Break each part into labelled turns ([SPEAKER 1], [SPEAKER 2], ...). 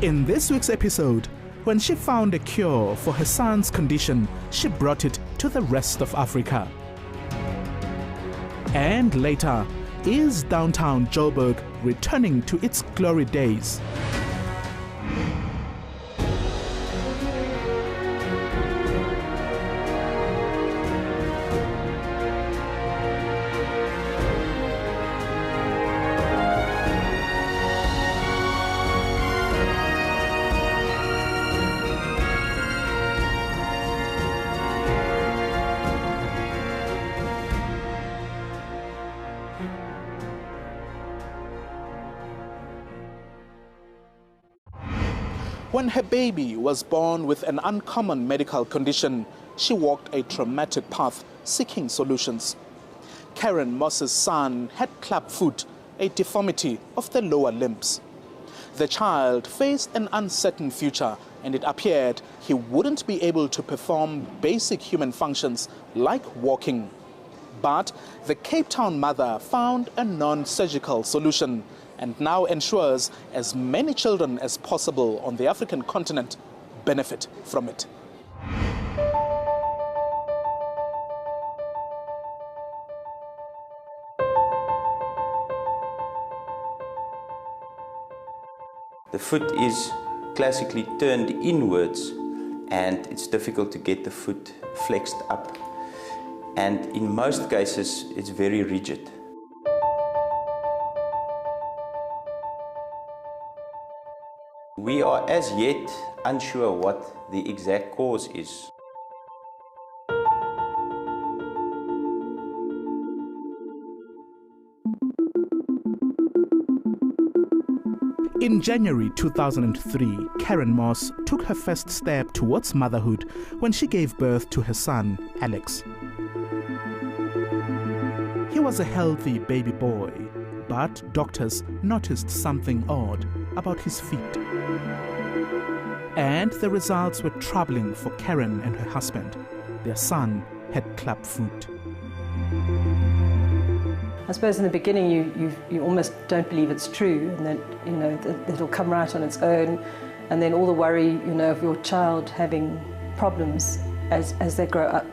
[SPEAKER 1] In this week's episode, when she found a cure for her son's condition, she brought it to the rest of Africa. And later, is downtown Joburg returning to its glory days? When her baby was born with an uncommon medical condition, she walked a traumatic path seeking solutions. Karen Moss's son had clubfoot, a deformity of the lower limbs. The child faced an uncertain future, and it appeared he wouldn't be able to perform basic human functions like walking. But the Cape Town mother found a non-surgical solution and now ensures as many children as possible on the African continent benefit from it.
[SPEAKER 2] The foot is classically turned inwards, and it's difficult to get the foot flexed up. And in most cases, it's very rigid. We are as yet unsure what the exact cause is.
[SPEAKER 1] In January 2003, Karen Moss took her first step towards motherhood when she gave birth to her son, Alex. He was a healthy baby boy, but doctors noticed something odd about his feet. And the results were troubling for Karen and her husband. Their son had clubfoot.
[SPEAKER 3] I suppose in the beginning you almost don't believe it's true, and that it'll come right on its own, and then all the worry of your child having problems as they grow up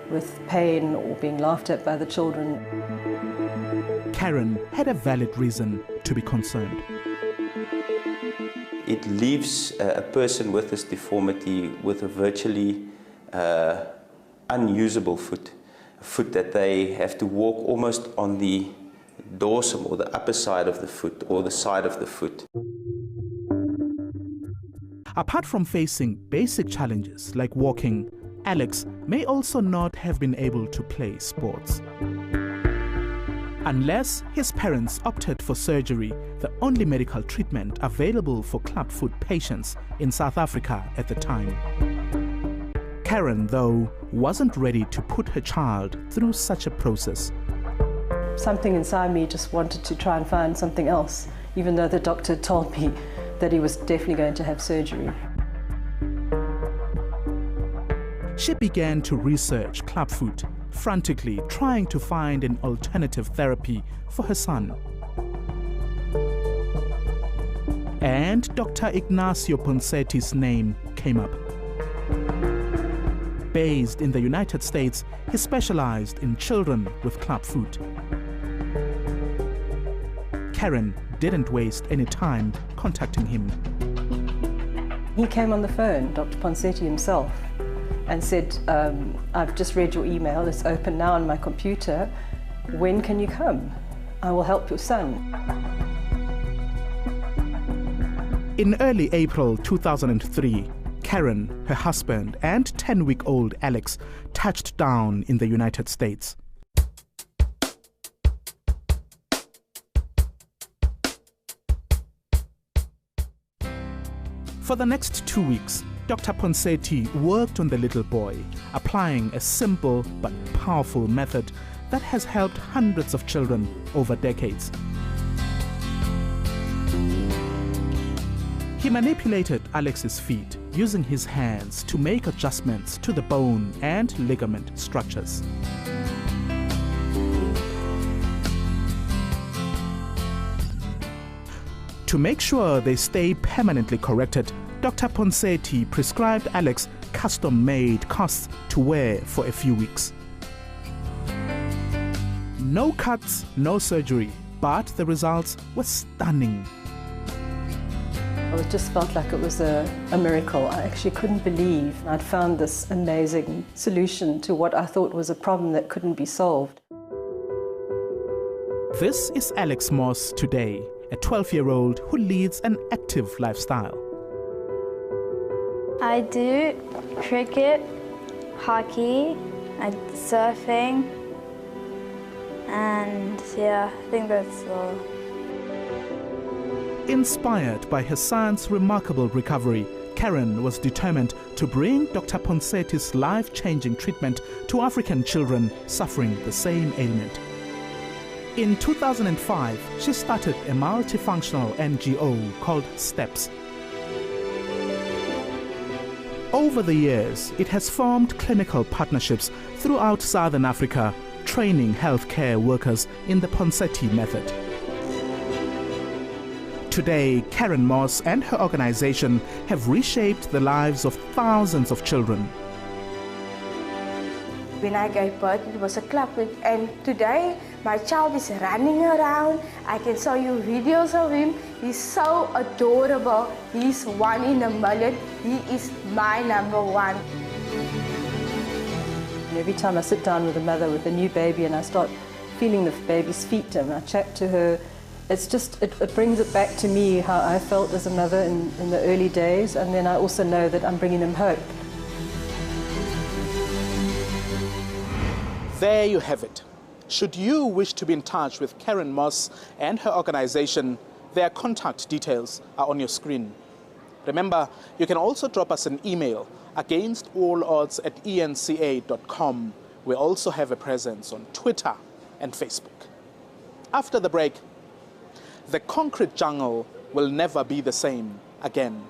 [SPEAKER 3] with pain or being laughed at by the children.
[SPEAKER 1] Karen had a valid reason to be concerned.
[SPEAKER 2] It leaves a person with this deformity with a virtually unusable foot. A foot that they have to walk almost on the dorsum or the upper side of the foot or the side of the foot.
[SPEAKER 1] Apart from facing basic challenges like walking, Alex may also not have been able to play sports. Unless his parents opted for surgery, the only medical treatment available for clubfoot patients in South Africa at the time. Karen, though, wasn't ready to put her child through such a process.
[SPEAKER 3] Something inside me just wanted to try and find something else, even though the doctor told me that he was definitely going to have surgery.
[SPEAKER 1] She began to research clubfoot, frantically trying to find an alternative therapy for her son. And Dr. Ignacio Ponsetti's name came up. Based in the United States, he specialized in children with clubfoot. Karen didn't waste any time contacting him.
[SPEAKER 3] He came on the phone, Dr. Ponsetti himself, and said, I've just read your email, it's open now on my computer. When can you come? I will help your son.
[SPEAKER 1] In early April 2003, Karen, her husband, and 10-week-old Alex touched down in the United States. For the next 2 weeks, Dr. Ponsetti worked on the little boy, applying a simple but powerful method that has helped hundreds of children over decades. He manipulated Alex's feet using his hands to make adjustments to the bone and ligament structures. To make sure they stay permanently corrected, Dr. Ponseti prescribed Alex custom-made casts to wear for a few weeks. No cuts, no surgery, but the results were stunning.
[SPEAKER 3] It just felt like it was a miracle. I actually couldn't believe I'd found this amazing solution to what I thought was a problem that couldn't be solved.
[SPEAKER 1] This is Alex Moss today, a 12-year-old who leads an active lifestyle.
[SPEAKER 4] I do cricket, hockey, and surfing, and yeah, I think that's all.
[SPEAKER 1] Inspired by her son's remarkable recovery, Karen was determined to bring Dr. Ponseti's life-changing treatment to African children suffering the same ailment. In 2005, she started a multifunctional NGO called STEPS. Over the years, it has formed clinical partnerships throughout Southern Africa, training healthcare workers in the Ponseti method. Today, Karen Moss and her organization have reshaped the lives of thousands of children.
[SPEAKER 5] When I gave birth, it was a clubfoot, and today my child is running around. I can show you videos of him. He's so adorable. He's one in a million. He is my number one.
[SPEAKER 3] And every time I sit down with a mother with a new baby and I start feeling the baby's feet and I chat to her, it's just, it brings it back to me how I felt as a mother in the early days, and then I also know that I'm bringing them hope.
[SPEAKER 1] There you have it. Should you wish to be in touch with Karen Moss and her organization, their contact details are on your screen. Remember, you can also drop us an email, againstallodds@enca.com. We also have a presence on Twitter and Facebook. After the break, the concrete jungle will never be the same again.